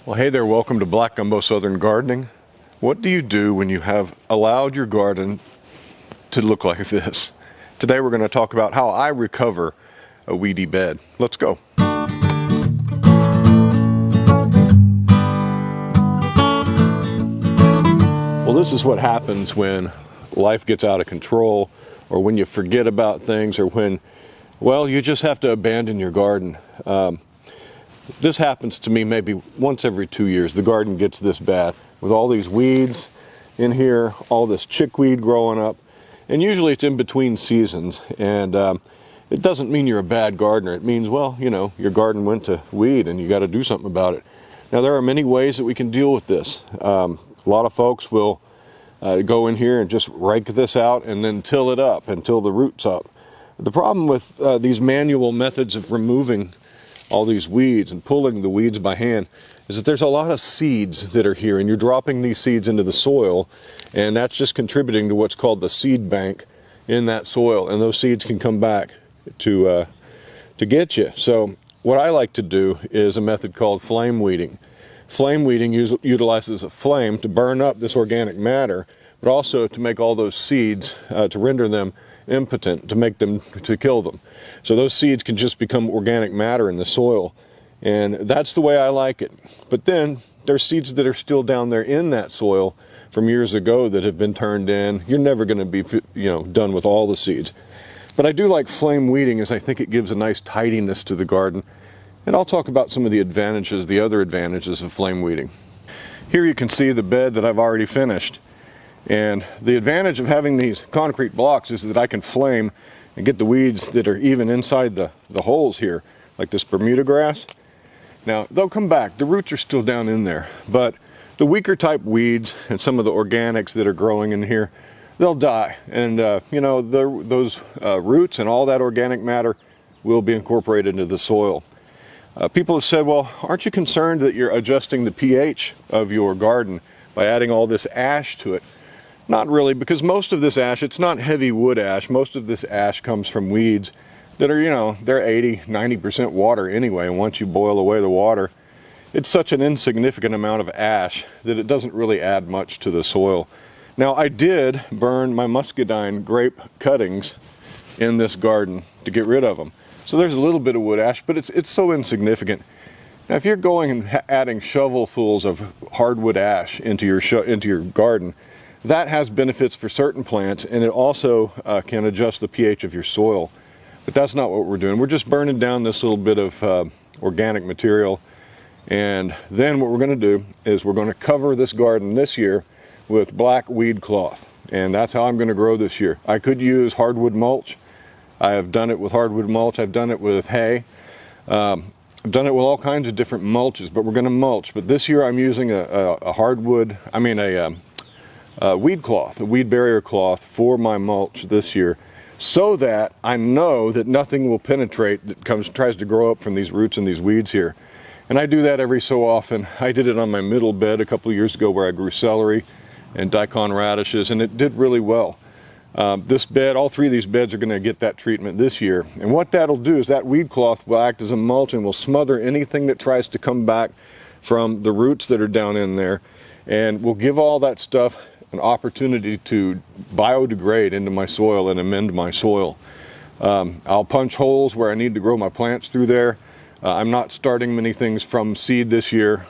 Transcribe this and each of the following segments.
Well, hey there, welcome to Black Gumbo Southern Gardening. What do you do when you have allowed your garden to look like this? Today we're going to talk about how I recover a weedy bed. Let's go. Well, this is what happens when life gets out of control, or when you forget about things, or when, well, you just have to abandon your garden. This happens to me maybe once every 2 years. The garden gets this bad with all these weeds in here, all this chickweed growing up, and usually it's in between seasons. And it doesn't mean you're a bad gardener. It means, well, you know, your garden went to weed and you got to do something about it. Now, there are many ways that we can deal with this. A lot of folks will go in here and just rake this out and then till it up until the root's up. The problem with these manual methods of removing all these weeds and pulling the weeds by hand is that there's a lot of seeds that are here, and you're dropping these seeds into the soil, and that's just contributing to what's called the seed bank in that soil, and those seeds can come back to get you. So what I like to do is a method called flame weeding. Flame weeding utilizes a flame to burn up this organic matter, but also to make all those seeds, to render them impotent, to kill them. So those seeds can just become organic matter in the soil, and that's the way I like it. But then there's seeds that are still down there in that soil from years ago that have been turned in. You're never going to be, done with all the seeds. But I do like flame weeding, as I think it gives a nice tidiness to the garden. And I'll talk about some of the advantages, the other advantages of flame weeding. Here you can see the bed that I've already finished. And the advantage of having these concrete blocks is that I can flame and get the weeds that are even inside the holes here, like this Bermuda grass. Now, they'll come back. The roots are still down in there. But the weaker type weeds and some of the organics that are growing in here, they'll die. And, those roots and all that organic matter will be incorporated into the soil. People have said, well, aren't you concerned that you're adjusting the pH of your garden by adding all this ash to it? Not really, because most of this ash, it's not heavy wood ash. Most of this ash comes from weeds that are, they're 80, 90% water anyway. And once you boil away the water, it's such an insignificant amount of ash that it doesn't really add much to the soil. Now, I did burn my muscadine grape cuttings in this garden to get rid of them. So there's a little bit of wood ash, but it's so insignificant. Now, if you're going and adding shovelfuls of hardwood ash into your garden, that has benefits for certain plants, and it also can adjust the pH of your soil. But that's not what we're doing. We're just burning down this little bit of organic material. And then what we're going to do is we're going to cover this garden this year with black weed cloth. And that's how I'm going to grow this year. I could use hardwood mulch. I have done it with hardwood mulch. I've done it with hay. I've done it with all kinds of different mulches, but we're going to mulch. But this year I'm using a weed cloth, a weed barrier cloth for my mulch this year, so that I know that nothing will penetrate that tries to grow up from these roots and these weeds here. And I do that every so often. I did it on my middle bed a couple of years ago where I grew celery and daikon radishes, and it did really well. This bed, all three of these beds are going to get that treatment this year. And what that'll do is that weed cloth will act as a mulch and will smother anything that tries to come back from the roots that are down in there, and will give all that stuff an opportunity to biodegrade into my soil and amend my soil. I'll punch holes where I need to grow my plants through there. I'm not starting many things from seed this year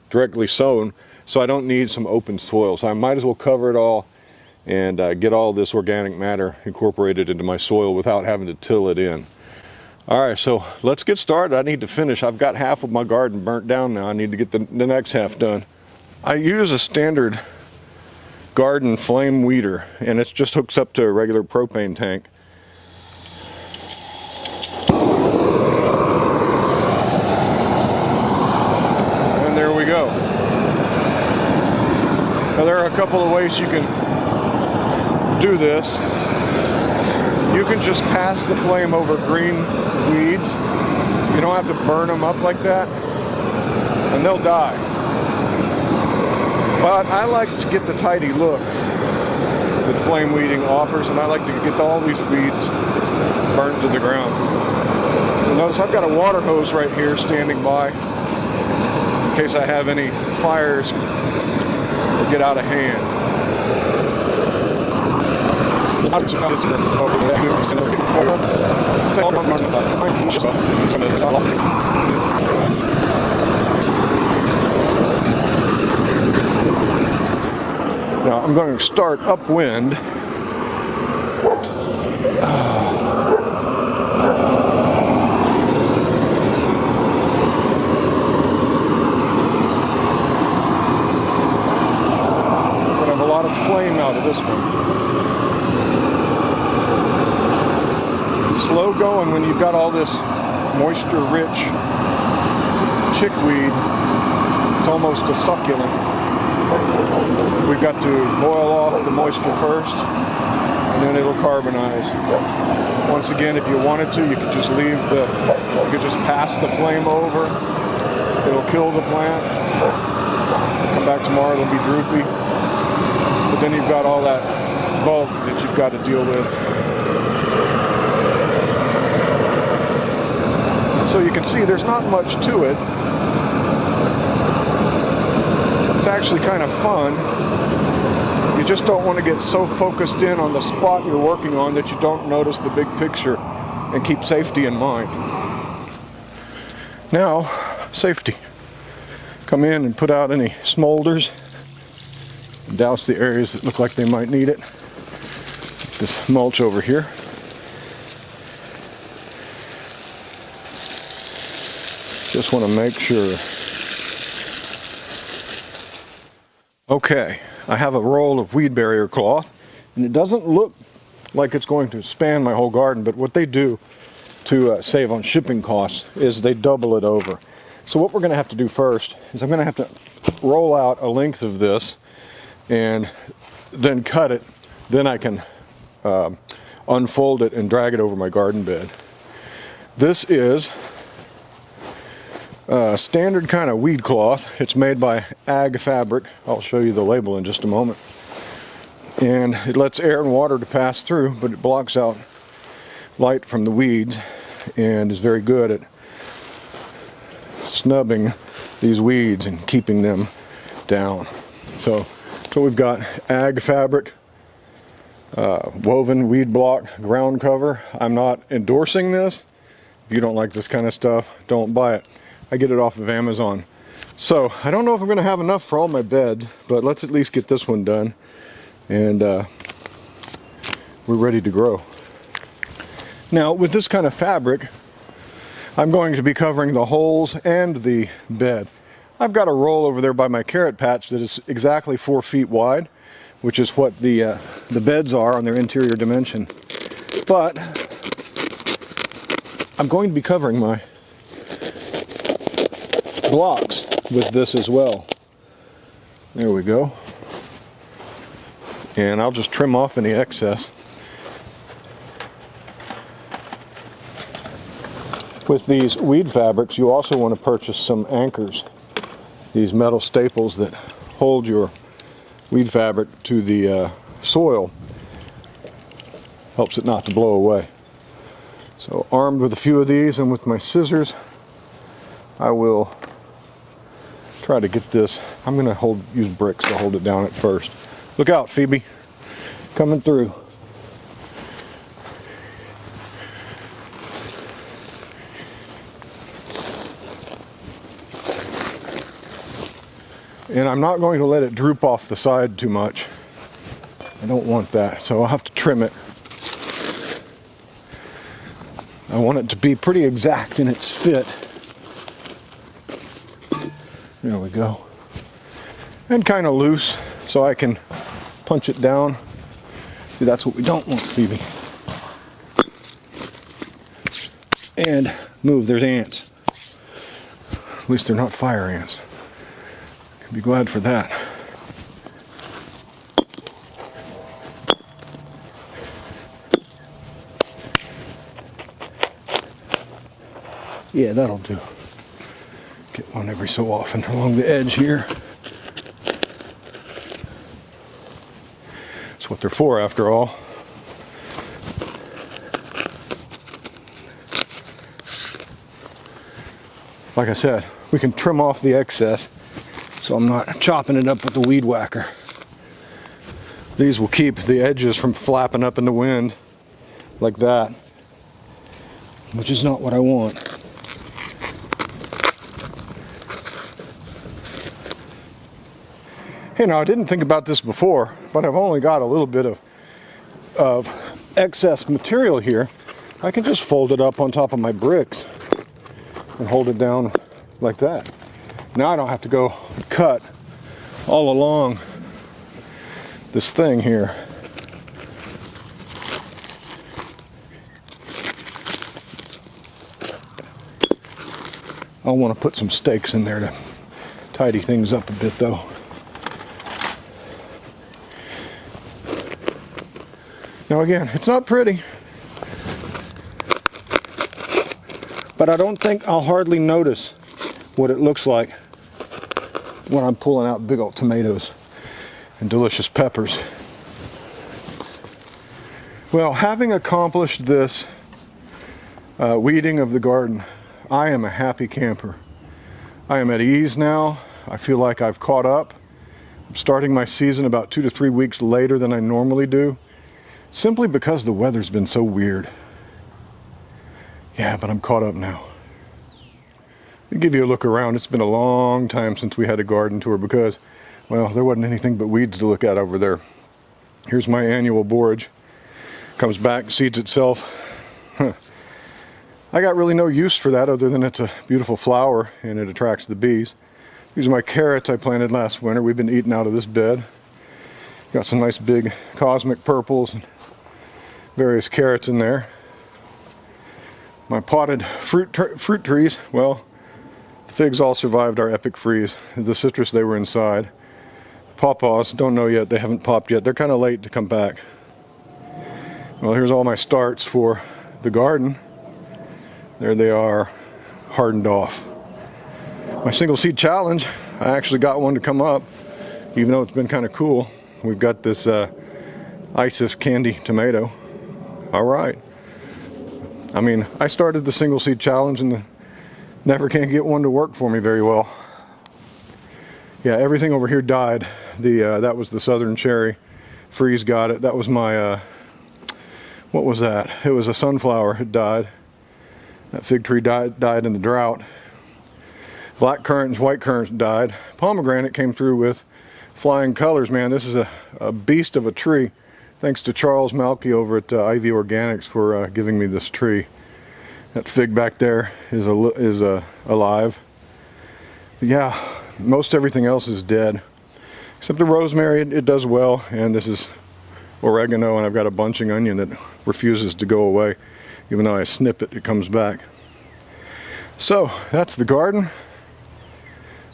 directly sown, so I don't need some open soil. So I might as well cover it all and get all this organic matter incorporated into my soil without having to till it in. All right, so let's get started. I need to finish. I've got half of my garden burnt down now. I need to get the next half done. I use a standard garden flame weeder, and it just hooks up to a regular propane tank. And there we go. Now, there are a couple of ways you can do this. You can just pass the flame over green weeds. You don't have to burn them up like that, and they'll die. But I like to get the tidy look that flame weeding offers, and I like to get all these weeds burned to the ground. Notice I've got a water hose right here standing by, in case I have any fires that get out of hand. Now I'm going to start upwind. Flame out of this one. Slow going when you've got all this moisture-rich chickweed. It's almost a succulent. We've got to boil off the moisture first, and then it'll carbonize. Once again, if you wanted to, you could just you could just pass the flame over. It'll kill the plant. Come back tomorrow, it'll be droopy. But then you've got all that bulk that you've got to deal with. So you can see there's not much to it. It's actually kind of fun. You just don't want to get so focused in on the spot you're working on that you don't notice the big picture and keep safety in mind. Now, safety. Come in and put out any smolders. Douse the areas that look like they might need it. This mulch over here. Just want to make sure. Okay, I have a roll of weed barrier cloth, and it doesn't look like it's going to span my whole garden, but what they do to save on shipping costs is they double it over. So what we're going to have to do first is I'm going to have to roll out a length of this and then cut it. Then I can unfold it and drag it over my garden bed. This is a standard kind of weed cloth. It's made by Ag Fabric. I'll show you the label in just a moment. And it lets air and water to pass through, but it blocks out light from the weeds and is very good at snubbing these weeds and keeping them down. So we've got Ag Fabric woven weed block ground cover. I'm not endorsing this. If you don't like this kind of stuff, don't buy it. I get it off of Amazon. So I don't know if I'm going to have enough for all my beds, but let's at least get this one done, and we're ready to grow. Now with this kind of fabric, I'm going to be covering the holes and the bed. I've got a roll over there by my carrot patch that is exactly 4 feet wide, which is what the beds are on their interior dimension. But I'm going to be covering my blocks with this as well. There we go. And I'll just trim off any excess. With these weed fabrics, you also want to purchase some anchors. These metal staples that hold your weed fabric to the soil. Helps it not to blow away. So armed with a few of these and with my scissors, I will try to get this. I'm going to use bricks to hold it down at first. Look out, Phoebe. Coming through. And I'm not going to let it droop off the side too much. I don't want that, so I'll have to trim it. I want it to be pretty exact in its fit. There we go. And kind of loose, so I can punch it down. See, that's what we don't want, Phoebe. And move, there's ants. At least they're not fire ants. Be glad for that. Yeah, that'll do. Get one every so often along the edge here. That's what they're for, after all. like I said, we can trim off the excess so I'm not chopping it up with the weed whacker. These will keep the edges from flapping up in the wind like that, which is not what I want. Hey, now I didn't think about this before, but I've only got a little bit of excess material here. I can just fold it up on top of my bricks and hold it down like that. Now I don't have to go cut all along this thing here. I'll want to put some stakes in there to tidy things up a bit though. Now again, it's not pretty, but I don't think I'll hardly notice what it looks like when I'm pulling out big old tomatoes and delicious peppers. Well, having accomplished this weeding of the garden, I am a happy camper. I am at ease now. I feel like I've caught up. I'm starting my season about 2 to 3 weeks later than I normally do, simply because the weather's been so weird. Yeah, but I'm caught up now. I'll give you a look around. It's been a long time since we had a garden tour because, well, there wasn't anything but weeds to look at over there. Here's my annual borage. Comes back, seeds itself. I got really no use for that other than it's a beautiful flower and it attracts the bees. These are my carrots I planted last winter. We've been eating out of this bed. Got some nice big cosmic purples and various carrots in there. My potted fruit trees, well, the figs all survived our epic freeze. The citrus, they were inside. Pawpaws, don't know yet, they haven't popped yet. They're kind of late to come back. Well, here's all my starts for the garden. There they are, hardened off. My single seed challenge, I actually got one to come up, even though it's been kind of cool. We've got this Isis candy tomato. All right. I mean, I started the single seed challenge and never can get one to work for me very well. Yeah, everything over here died. That was the southern cherry. Freeze got it. That was my, what was that? It was a sunflower. It died. That fig tree died in the drought. Black currants, white currants died. Pomegranate came through with flying colors, man. This is a beast of a tree. Thanks to Charles Malky over at Ivy Organics for giving me this tree. That fig back there is alive. But yeah, most everything else is dead. Except the rosemary, it does well. And this is oregano, and I've got a bunching onion that refuses to go away. Even though I snip it, it comes back. So, that's the garden.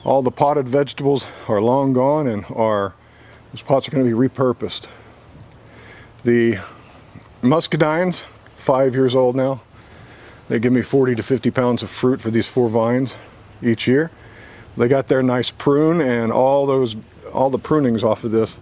All the potted vegetables are long gone and those pots are going to be repurposed. The muscadines, 5 years old now. They give me 40 to 50 pounds of fruit for these 4 vines each year. They got their nice prune, and all the prunings off of this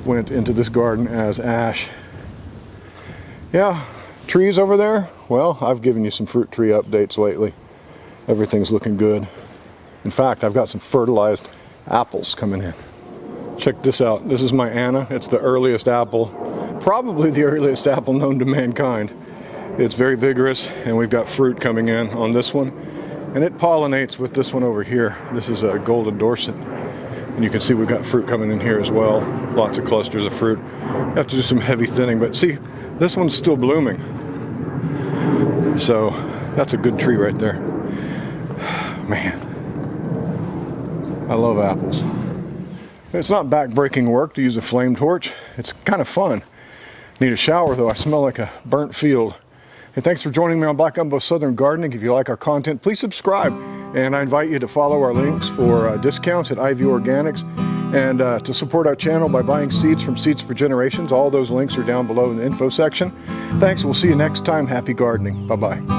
went into this garden as ash. Yeah, trees over there, well, I've given you some fruit tree updates lately. Everything's looking good. In fact, I've got some fertilized apples coming in. Check this out. This is my Anna. It's the earliest apple, probably the earliest apple known to mankind. It's very vigorous, and we've got fruit coming in on this one. And it pollinates with this one over here. This is a golden Dorset. And you can see we've got fruit coming in here as well. Lots of clusters of fruit. You have to do some heavy thinning, but see, this one's still blooming. So that's a good tree right there. Man, I love apples. It's not back-breaking work to use a flame torch. It's kind of fun. Need a shower though. I smell like a burnt field. Hey, thanks for joining me on Black Gumbo Southern Gardening. If you like our content, please subscribe. And I invite you to follow our links for discounts at Ivy Organics and to support our channel by buying seeds from Seeds for Generations. All those links are down below in the info section. Thanks. We'll see you next time. Happy gardening. Bye-bye.